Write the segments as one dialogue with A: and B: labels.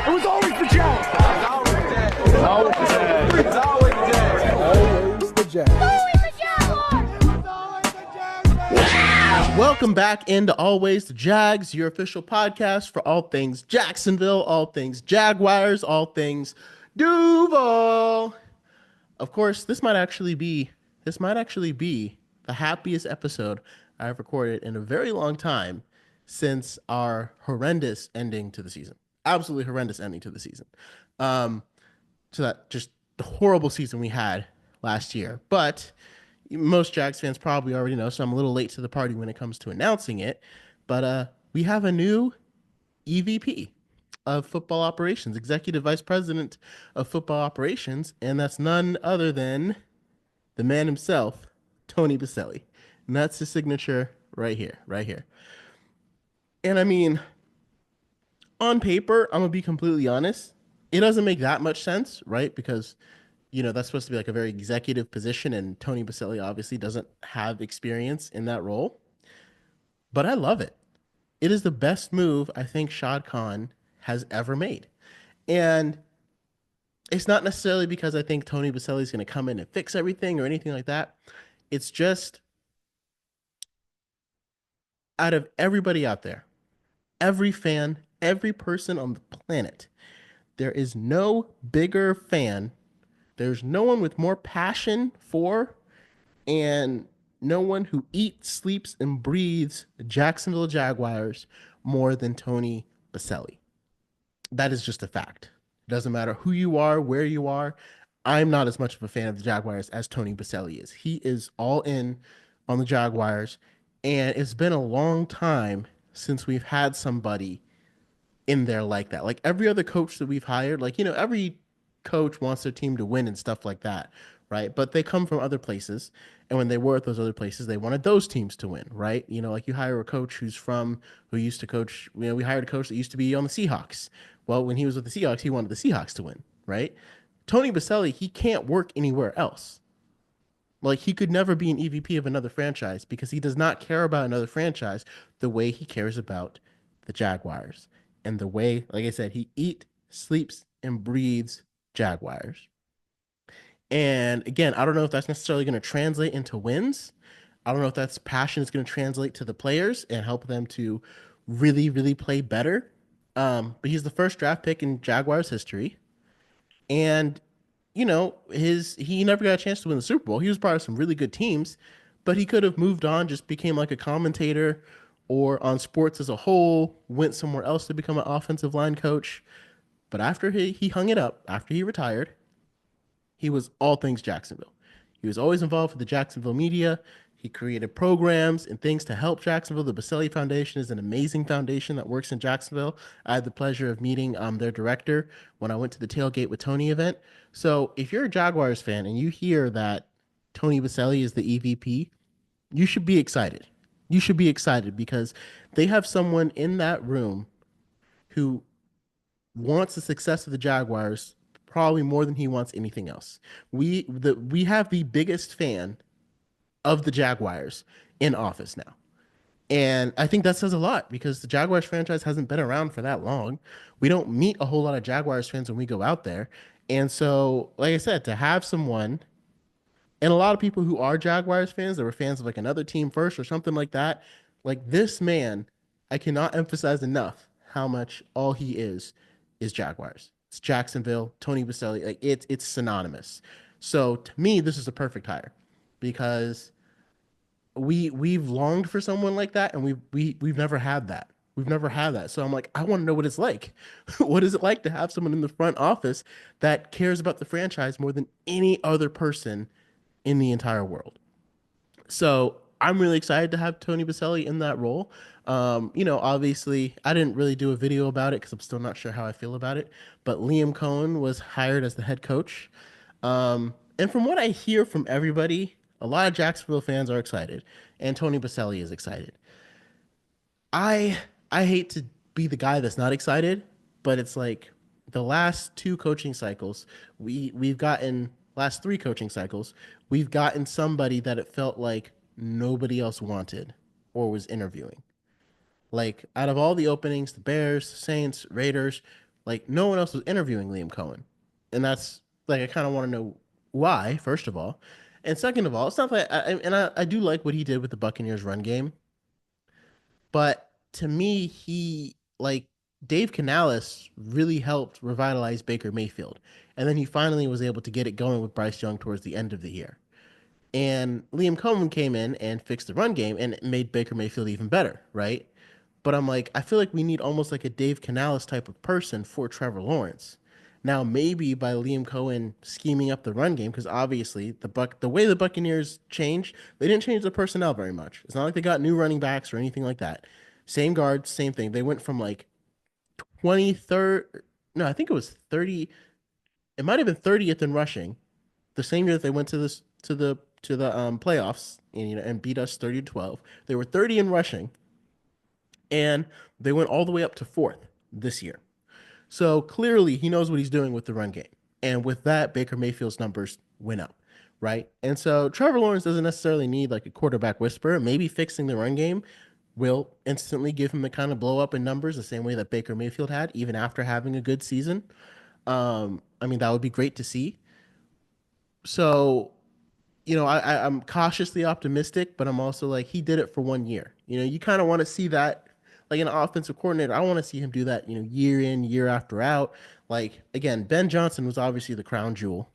A: It was always the Jags. It's always the Jags. It's always the Jags.
B: Always the Jags.
C: Welcome back into Always the Jags, your official podcast for all things Jacksonville, all things Jaguars, all things Duval. Of course, this might actually be the happiest episode I've recorded in a very long time since our horrendous ending to the season. Absolutely horrendous ending to the season. So that just the horrible season we had last year. But most Jags fans probably already know, so I'm a little late to the party when it comes to announcing it. But we have a new EVP of football operations, Executive Vice President of Football Operations, and that's none other than the man himself, Tony Boselli. And that's his signature right here. And I mean, on paper, I'm going to be completely honest, it doesn't make that much sense, right? Because, you know, that's supposed to be like a very executive position, and Tony Boselli obviously doesn't have experience in that role. But I love it. It is the best move I think Shad Khan has ever made. And it's not necessarily because I think Tony Boselli is going to come in and fix everything or anything like that. It's just, out of everybody out there, every fan, every person on the planet, there is no bigger fan. There's no one with more passion for, and no one who eats, sleeps, and breathes Jacksonville Jaguars more than Tony Boselli. That is just a fact. It doesn't matter who you are, where you are. I'm not as much of a fan of the Jaguars as Tony Boselli is. He is all in on the Jaguars, and it's been a long time since we've had somebody in there like that. Like every other coach that we've hired, like, you know, every coach wants their team to win and stuff like that, right? But they come from other places, and when they were at those other places, they wanted those teams to win, right? You know, like you hire a coach who used to coach, you know, we hired a coach that used to be on the Seahawks. Well, when he was with the Seahawks, he wanted the Seahawks to win, right? Tony Boselli, he can't work anywhere else. Like, he could never be an EVP of another franchise because he does not care about another franchise the way he cares about the Jaguars. And the way, like I said, he eats, sleeps, and breathes Jaguars. And again, I don't know if that's necessarily going to translate into wins. I don't know if that's passion is going to translate to the players and help them to really, really play better. But he's the first draft pick in Jaguars history. And, you know, he never got a chance to win the Super Bowl. He was part of some really good teams, but he could have moved on, just became like a commentator or on sports as a whole, went somewhere else to become an offensive line coach. But after he hung it up, after he retired, he was all things Jacksonville. He was always involved with the Jacksonville media. He created programs and things to help Jacksonville. The Boselli Foundation is an amazing foundation that works in Jacksonville. I had the pleasure of meeting their director when I went to the Tailgate with Tony event. So if you're a Jaguars fan and you hear that Tony Boselli is the EVP, you should be excited. You should be excited because they have someone in that room who wants the success of the Jaguars probably more than he wants anything else. We have the biggest fan of the Jaguars in office now. And I think that says a lot because the Jaguars franchise hasn't been around for that long. We don't meet a whole lot of Jaguars fans when we go out there. And so, like I said, to have someone, and a lot of people who are Jaguars fans that were fans of like another team first or something like that, like this man, I cannot emphasize enough how much all he is Jaguars. It's Jacksonville, Tony Boselli. Like it's synonymous. So to me, this is a perfect hire because we've longed for someone like that, and we've never had that. We've never had that. So I'm like, I want to know what it's like. What is it like to have someone in the front office that cares about the franchise more than any other person in the entire world? So I'm really excited to have Tony Boselli in that role. You know, obviously, I didn't really do a video about it because I'm still not sure how I feel about it. But Liam Coen was hired as the head coach. And from what I hear from everybody, a lot of Jacksonville fans are excited, and Tony Boselli is excited. I hate to be the guy that's not excited, but it's like the last two coaching cycles, we've gotten last three coaching cycles, we've gotten somebody that it felt like nobody else wanted or was interviewing. Like out of all the openings, the Bears, Saints, Raiders, Like no one else was interviewing Liam Coen, and that's like I kind of want to know why. First of all, and second of all, it's not like I do like what he did with the Buccaneers run game, but to me, he like Dave Canales really helped revitalize Baker Mayfield, and then he finally was able to get it going with Bryce Young towards the end of the year. And Liam Coen came in and fixed the run game and made Baker Mayfield even better, right? But I'm like, I feel like we need almost like a Dave Canales type of person for Trevor Lawrence. Now, maybe by Liam Coen scheming up the run game, because obviously the way the Buccaneers changed, they didn't change the personnel very much. It's not like they got new running backs or anything like that. Same guards, same thing. They went from like 23rd, no, I think it was 30. It might have been 30th in rushing the same year that they went to this to the playoffs and and beat us 30-12. They were 30 in rushing, and they went all the way up to fourth this year. So clearly he knows what he's doing with the run game. And with that, Baker Mayfield's numbers went up, right? And so Trevor Lawrence doesn't necessarily need like a quarterback whisperer. Maybe fixing the run game will instantly give him the kind of blow up in numbers the same way that Baker Mayfield had, even after having a good season. I mean, that would be great to see. So I'm cautiously optimistic, but I'm also like, he did it for 1 year. You kind of want to see that, like an offensive coordinator. I want to see him do that, year in, year after out. Like, again, Ben Johnson was obviously the crown jewel.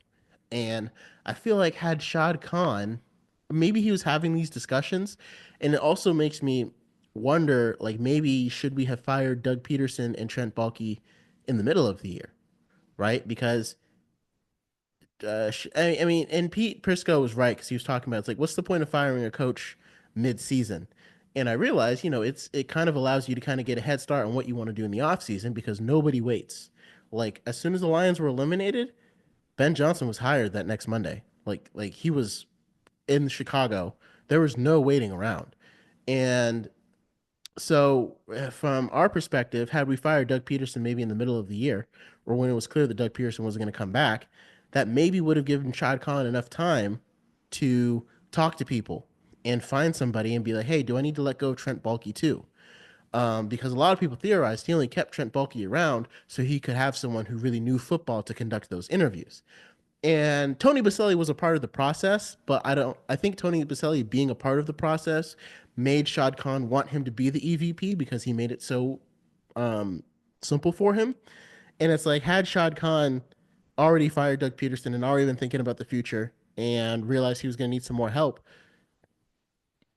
C: And I feel like had Shad Khan, maybe he was having these discussions. And it also makes me wonder, like, maybe should we have fired Doug Peterson and Trent Baalke in the middle of the year, right? Because I mean, and Pete Prisco was right because he was talking about it's like, what's the point of firing a coach mid-season? And I realized, it kind of allows you to kind of get a head start on what you want to do in the offseason because nobody waits. Like as soon as the Lions were eliminated, Ben Johnson was hired that next Monday. Like he was in Chicago. There was no waiting around. And so, from our perspective, had we fired Doug Peterson maybe in the middle of the year, or when it was clear that Doug Peterson wasn't going to come back, that maybe would have given Shad Khan enough time to talk to people and find somebody and be like, hey, do I need to let go of Trent Baalke too? Because a lot of people theorized he only kept Trent Baalke around so he could have someone who really knew football to conduct those interviews. And Tony Boselli was a part of the process, but I think Tony Boselli being a part of the process made Shad Khan want him to be the EVP because he made it so um, simple for him. And it's like, had Shad Khan already fired Doug Peterson and already been thinking about the future and realized he was going to need some more help,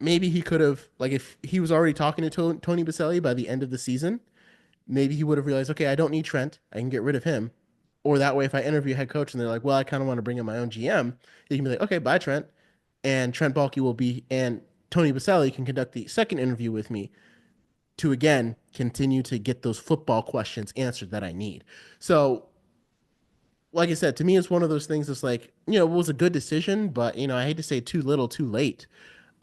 C: maybe he could have, like, if he was already talking to Tony Boselli by the end of the season, maybe he would have realized, okay, I don't need Trent. I can get rid of him. Or that way, if I interview a head coach and they're like, well, I kind of want to bring in my own GM, you can be like, okay, bye, Trent. And Trent Baalke will be, and Tony Boselli can conduct the second interview with me to, again, continue to get those football questions answered that I need. So, like I said, to me, it's one of those things that's like, it was a good decision, but, I hate to say too little, too late.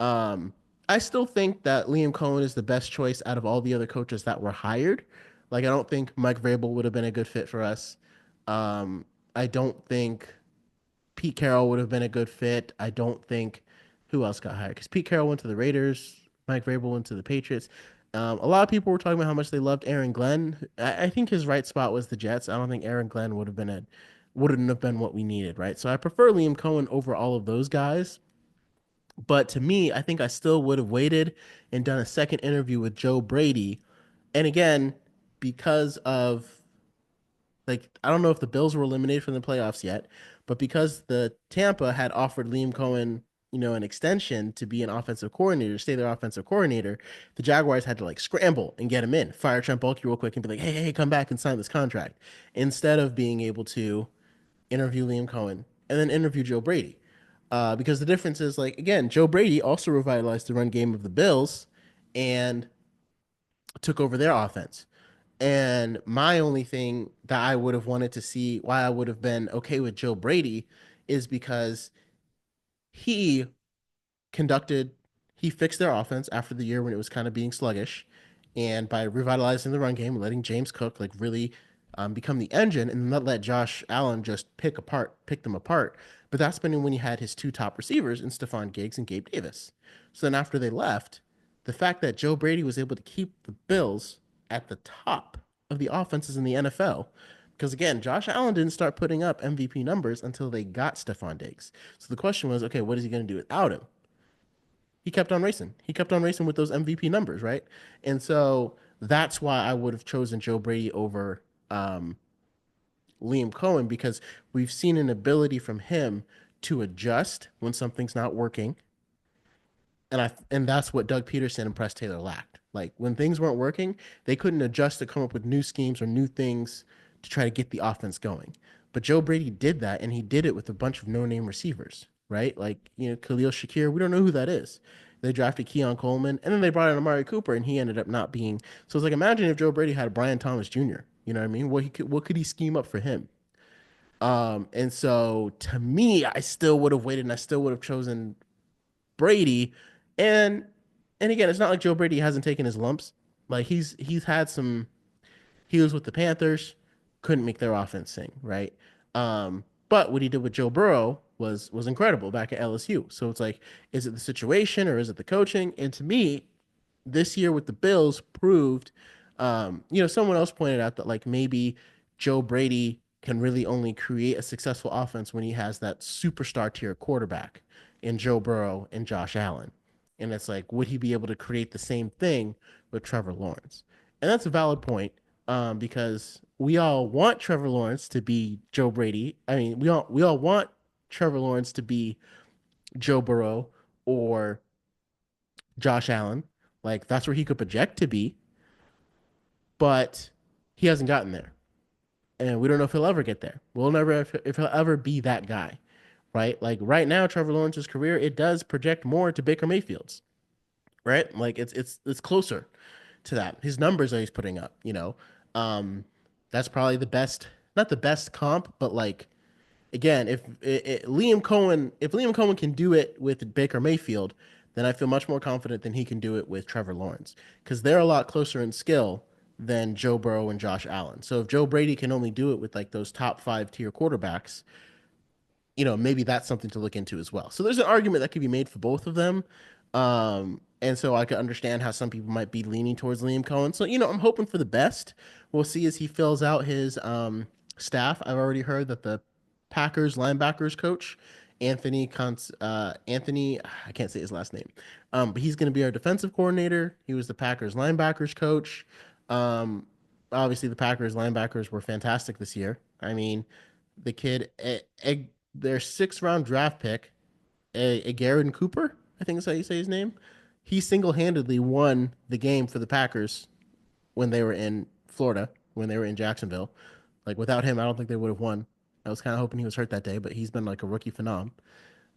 C: Um, I still think that Liam Coen is the best choice out of all the other coaches that were hired. Like, I don't think Mike Vrabel would have been a good fit for us. Um, I don't think Pete Carroll would have been a good fit. I don't think who else got hired because Pete Carroll went to the Raiders, Mike Vrabel went to the Patriots. A lot of people were talking about how much they loved Aaron Glenn. I think his right spot was the Jets. I don't think Aaron Glenn wouldn't have been what we needed, right? So I prefer Liam Coen over all of those guys. But to me, I think I still would have waited and done a second interview with Joe Brady. And again, because of like I don't know if the Bills were eliminated from the playoffs yet, but because the Tampa had offered Liam Coen, an extension to be an offensive coordinator, stay their offensive coordinator, the Jaguars had to like scramble and get him in, fire Trent Baalke real quick and be like, hey, come back and sign this contract, instead of being able to interview Liam Coen and then interview Joe Brady. Because the difference is like again, Joe Brady also revitalized the run game of the Bills and took over their offense. And my only thing that I would have wanted to see why I would have been okay with Joe Brady is because he conducted, he fixed their offense after the year when it was kind of being sluggish. And by revitalizing the run game, letting James Cook like really become the engine and not let Josh Allen just pick them apart. But that's been when he had his two top receivers in Stephon Diggs and Gabe Davis. So then after they left, the fact that Joe Brady was able to keep the Bills at the top of the offenses in the NFL. Because again, Josh Allen didn't start putting up MVP numbers until they got Stephon Diggs. So the question was, okay, what is he going to do without him? He kept on racing. He kept on racing with those MVP numbers, right? And so that's why I would have chosen Joe Brady over Liam Coen, because we've seen an ability from him to adjust when something's not working, and that's what Doug Peterson and Press Taylor lacked. Like when things weren't working, they couldn't adjust to come up with new schemes or new things to try to get the offense going. But Joe Brady did that, and he did it with a bunch of no-name receivers, right? Like Khalil Shakir, we don't know who that is. They drafted Keon Coleman, and then they brought in Amari Cooper, and he ended up not being. So it's like imagine if Joe Brady had Brian Thomas Jr. You know what I mean? What could he scheme up for him? And so to me, I still would have waited, and I still would have chosen Brady. And and again, it's not like Joe Brady hasn't taken his lumps. Like he's had some. He was with the Panthers, couldn't make their offense sing, right? But what he did with Joe Burrow was incredible back at LSU. So it's like, is it the situation or is it the coaching? And to me, this year with the Bills proved, someone else pointed out that like maybe Joe Brady can really only create a successful offense when he has that superstar tier quarterback in Joe Burrow and Josh Allen. And it's like, would he be able to create the same thing with Trevor Lawrence? And that's a valid point, because we all want Trevor Lawrence to be Joe Brady. I mean, we all want Trevor Lawrence to be Joe Burrow or Josh Allen. Like that's where he could project to be, but he hasn't gotten there, and we don't know if he'll ever get there. We'll never if he'll ever be that guy, right? Like right now, Trevor Lawrence's career it does project more to Baker Mayfield's, right? Like it's closer to that. His numbers that he's putting up, that's probably the best, not the best comp, but like again, if Liam Coen can do it with Baker Mayfield, then I feel much more confident than he can do it with Trevor Lawrence because they're a lot closer in skill than Joe Burrow and Josh Allen. So if Joe Brady can only do it with like those top 5 tier quarterbacks, maybe that's something to look into as well. So there's an argument that could be made for both of them. And so I could understand how some people might be leaning towards Liam Coen. So, I'm hoping for the best. We'll see as he fills out his staff. I've already heard that the Packers linebackers coach, Anthony, I can't say his last name, but he's going to be our defensive coordinator. He was the Packers linebackers coach. Um, Obviously, the Packers linebackers were fantastic this year. I mean, the kid, their 6th round draft pick, a Garrett Cooper, I think is how you say his name. He single handedly won the game for the Packers when they were in Florida, when they were in Jacksonville. Like without him, I don't think they would have won. I was kind of hoping he was hurt that day, but he's been like a rookie phenom.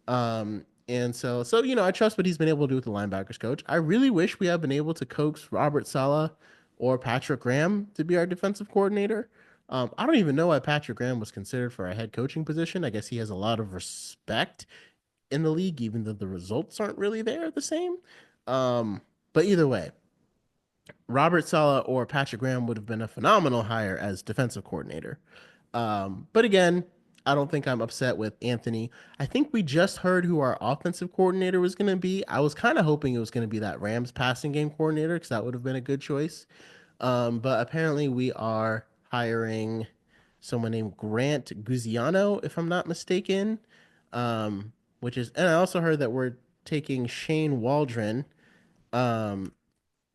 C: And so I trust what he's been able to do with the linebackers coach. I really wish we had been able to coax Robert Saleh or Patrick Graham to be our defensive coordinator. I don't even know why Patrick Graham was considered for a head coaching position. I guess he has a lot of respect in the league, even though the results aren't really there the same. But either way, Robert Saleh or Patrick Graham would have been a phenomenal hire as defensive coordinator. But again, I don't think I'm upset with Anthony. I think we just heard who our offensive coordinator was going to be. I was kind of hoping it was going to be that Rams passing game coordinator because that would have been a good choice. But apparently we are hiring someone named Grant Guziano, if I'm not mistaken. And I also heard that we're taking Shane Waldron, um,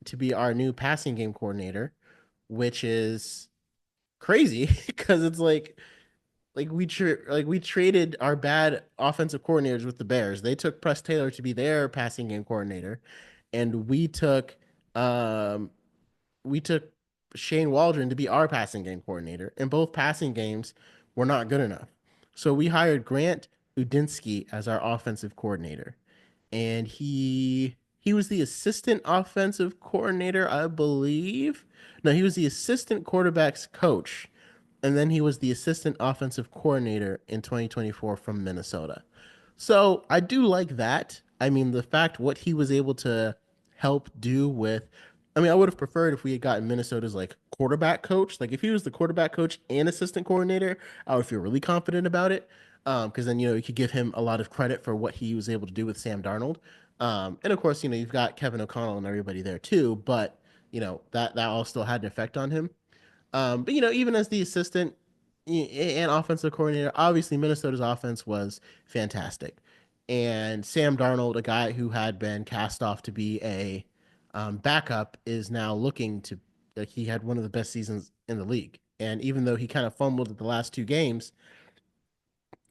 C: to be our new passing game coordinator, which is crazy because it's like we traded our bad offensive coordinators with the Bears. They took Press Taylor to be their passing game coordinator, and we took Shane Waldron to be our passing game coordinator, and both passing games were not good enough. So we hired Grant Udinski as our offensive coordinator, and he was the assistant offensive coordinator, I believe. No, he was the assistant quarterbacks coach, and then he was the assistant offensive coordinator in 2024 from Minnesota. So I do like that. I mean, the fact what he was able to help do with, I mean, I would have preferred if we had gotten Minnesota's like quarterback coach. Like if he was the quarterback coach and assistant coordinator, I would feel really confident about it. Because then you could give him a lot of credit for what he was able to do with Sam Darnold. And of course, you've got Kevin O'Connell and everybody there too, but that all still had an effect on him. But even as the assistant and offensive coordinator, obviously Minnesota's offense was fantastic. And Sam Darnold, a guy who had been cast off to be a backup, is now looking to like he had one of the best seasons in the league. And even though he kind of fumbled at the last two games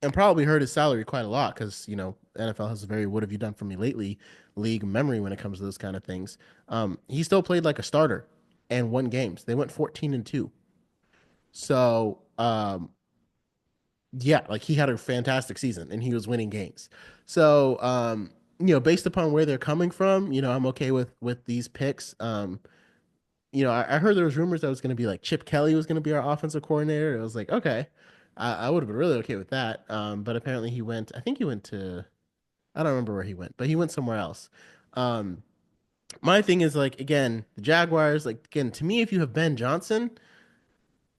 C: and probably hurt his salary quite a lot because NFL has a very "what have you done for me lately" league memory when it comes to those kind of things. He still played like a starter and won games. They went 14-2. So, yeah, like he had a fantastic season and he was winning games. So, based upon where they're coming from, I'm okay with these picks. I heard there was rumors that it was going to be like Chip Kelly was going to be our offensive coordinator. I was like, okay, I would have been really okay with that. But apparently he went. I think he went to. I don't remember where he went, but he went somewhere else. Um, my thing is like again, the Jaguars. Like again, to me, if you have Ben Johnson,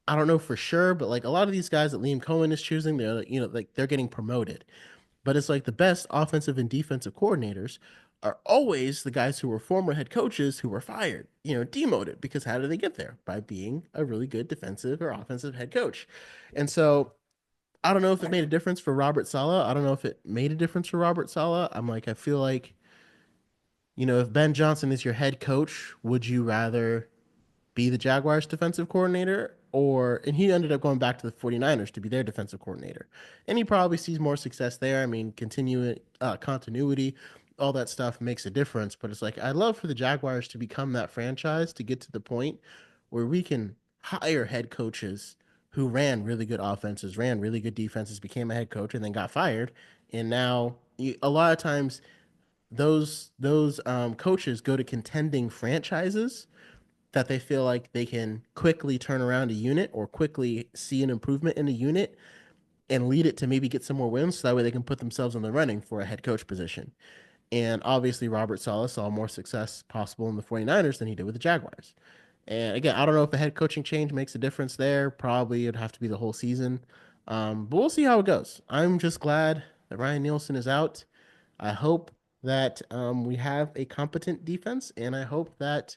C: I don't know for sure, but like a lot of these guys that Liam Coen is choosing, they're like, like they're getting promoted. But it's like the best offensive and defensive coordinators are always the guys who were former head coaches who were fired, demoted. Because how did they get there? By being a really good defensive or offensive head coach. And so I don't know if it made a difference for Robert Saleh. I don't know if it made a difference for Robert Saleh. I feel like, if Ben Johnson is your head coach, would you rather be the Jaguars defensive coordinator and he ended up going back to the 49ers to be their defensive coordinator. And he probably sees more success there. I mean, continuity, all that stuff makes a difference, but it's like I'd love for the Jaguars to become that franchise to get to the point where we can hire head coaches who ran really good offenses, ran really good defenses, became a head coach and then got fired. And now a lot of times those coaches go to contending franchises that they feel like they can quickly turn around a unit or quickly see an improvement in a unit and lead it to maybe get some more wins so that way they can put themselves in the running for a head coach position. And obviously, Robert Saleh saw more success possible in the 49ers than he did with the Jaguars. And again, I don't know if the head coaching change makes a difference there. Probably it'd have to be the whole season. But we'll see how it goes. I'm just glad that Ryan Nielsen is out. I hope that we have a competent defense, and I hope that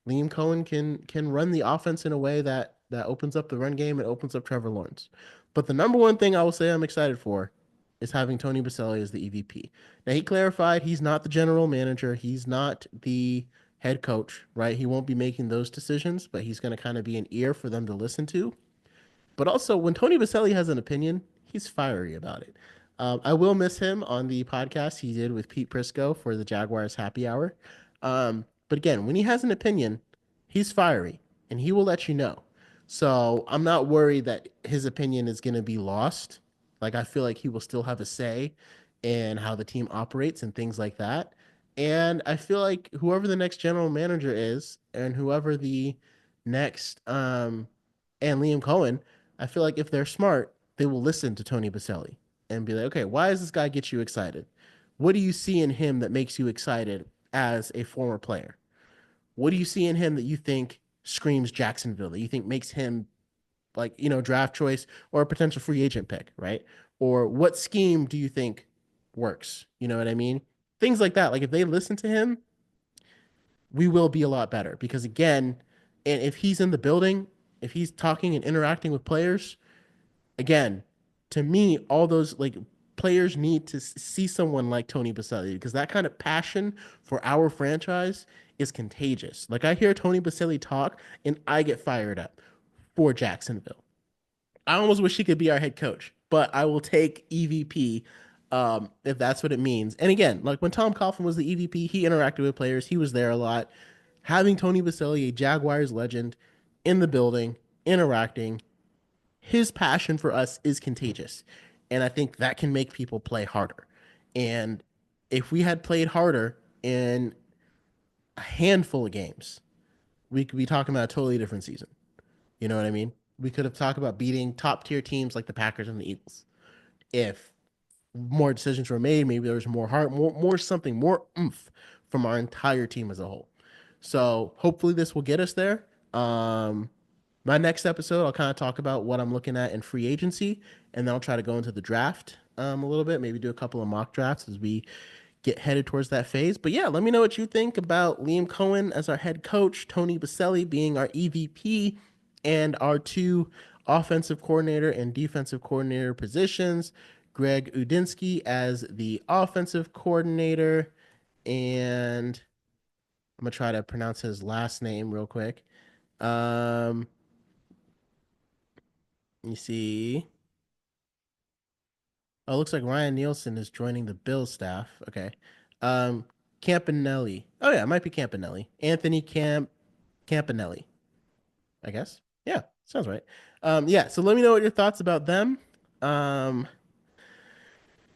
C: Liam Coen can run the offense in a way that opens up the run game and opens up Trevor Lawrence. But the number one thing I will say I'm excited for is having Tony Boselli as the EVP. Now he clarified he's not the general manager, he's not the head coach, right? He won't be making those decisions, but he's going to kind of be an ear for them to listen to. But also, when Tony Boselli has an opinion, he's fiery about it. I will miss him on the podcast he did with Pete Prisco for the Jaguars Happy Hour. But again, when he has an opinion, he's fiery and he will let you know. So I'm not worried that his opinion is going to be lost. Like, I feel like he will still have a say in how the team operates and things like that. And I feel like whoever the next general manager is and whoever the next and Liam Coen, I feel like if they're smart, they will listen to Tony Boselli and be like, okay, why does this guy get you excited? What do you see in him that makes you excited as a former player? What do you see in him that you think screams Jacksonville, that you think makes him like, draft choice or a potential free agent pick, right? Or what scheme do you think works? You know what I mean? Things like that. Like if they listen to him, we will be a lot better because again, and if he's in the building, if he's talking and interacting with players, again, to me, all those like players need to see someone like Tony Boselli because that kind of passion for our franchise is contagious. Like I hear Tony Boselli talk and I get fired up for Jacksonville. I almost wish he could be our head coach, but I will take EVP if that's what it means. And again, like when Tom Coughlin was the EVP, he interacted with players. He was there a lot. Having Tony Boselli, a Jaguars legend, in the building, interacting, his passion for us is contagious. And I think that can make people play harder. And if we had played harder in a handful of games, we could be talking about a totally different season. You know what I mean? We could have talked about beating top tier teams like the Packers and the Eagles. If more decisions were made, maybe there was more heart, more something, more oomph from our entire team as a whole. So hopefully this will get us there. My next episode, I'll kind of talk about what I'm looking at in free agency, and then I'll try to go into the draft a little bit, maybe do a couple of mock drafts as we get headed towards that phase. But yeah, let me know what you think about Liam Coen as our head coach, Tony Boselli being our EVP, And our two offensive coordinator and defensive coordinator positions, Greg Udinski as the offensive coordinator, and I'm gonna try to pronounce his last name real quick. Um, you see. Oh, it looks like Ryan Nielsen is joining the Bills staff. Okay. Um, Campanelli. Oh yeah, it might be Campanelli. Anthony Campinile, I guess. Yeah, sounds right. Yeah, so let me know what your thoughts about them. Um,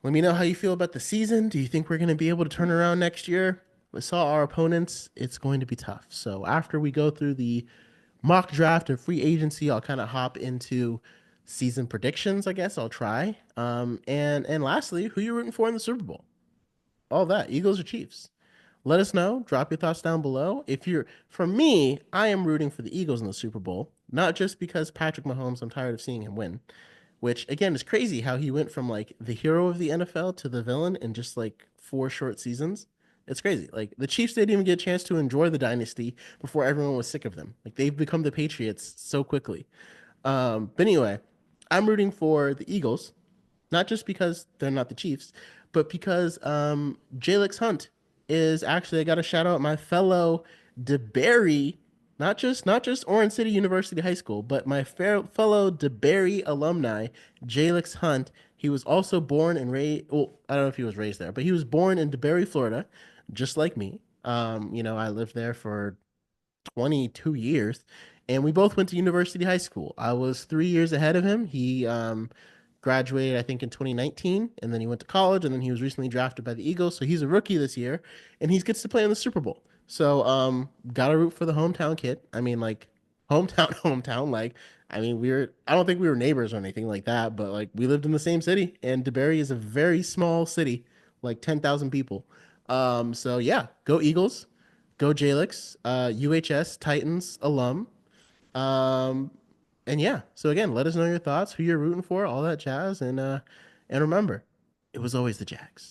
C: Let me know how you feel about the season. Do you think we're going to be able to turn around next year? We saw our opponents. It's going to be tough. So after we go through the mock draft and free agency, I'll kind of hop into season predictions. I guess I'll try. And lastly, who you rooting for in the Super Bowl? All that, Eagles or Chiefs? Let us know. Drop your thoughts down below. If you're, for me, I am rooting for the Eagles in the Super Bowl, not just because Patrick Mahomes. I'm tired of seeing him win, which again is crazy how he went from like the hero of the NFL to the villain in just like 4 short seasons. It's crazy. Like the Chiefs didn't even get a chance to enjoy the dynasty before everyone was sick of them. Like they've become the Patriots so quickly. But anyway, I'm rooting for the Eagles, not just because they're not the Chiefs, but because Jalix Hunt is actually, I got to shout out my fellow DeBerry, not just Orange City University High School, but my fellow DeBerry alumni, Jalix Hunt. He was also born and raised. Well, I don't know if he was raised there, but he was born in DeBerry, Florida, just like me. I lived there for 22 years, and we both went to University High School. I was 3 years ahead of him. He graduated, I think, in 2019, and then he went to college, and then he was recently drafted by the Eagles. So he's a rookie this year, and he gets to play in the Super Bowl. So gotta root for the hometown kid. I mean, like hometown, hometown. Like, I mean, I don't think we were neighbors or anything like that, but like we lived in the same city, and DeBerry is a very small city, like 10,000 people. So yeah, go Eagles. Go Jalix, UHS Titans alum. Um, and yeah, so again, let us know your thoughts, who you're rooting for, all that jazz, and remember, it was always the Jags.